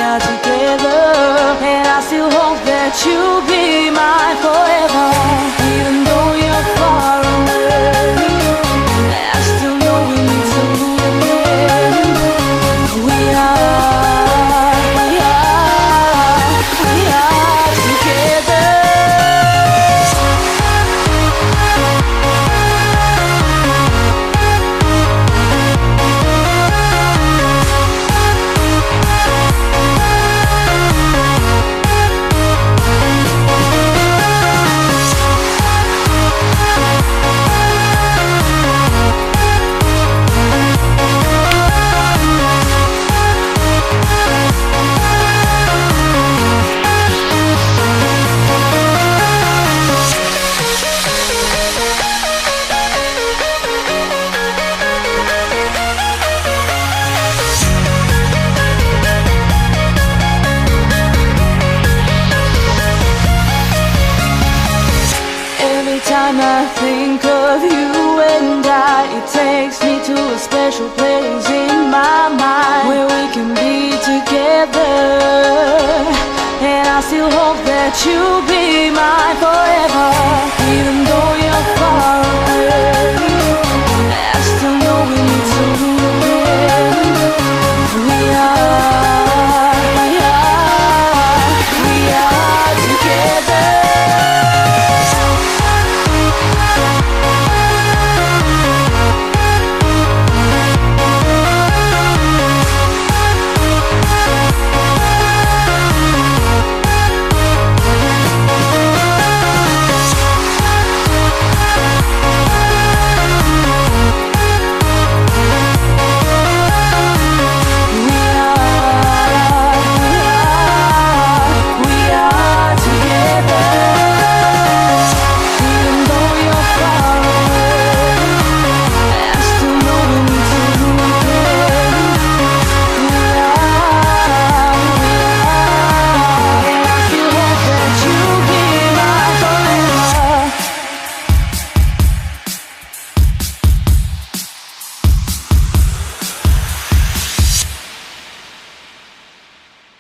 are together, and I still hope that you'll be mine forever. Even though you're far away, I still know we need to move again. We are together. Time I think of you and it takes me to a special place in my mind where we can be together, and I still hope that you'll be mine.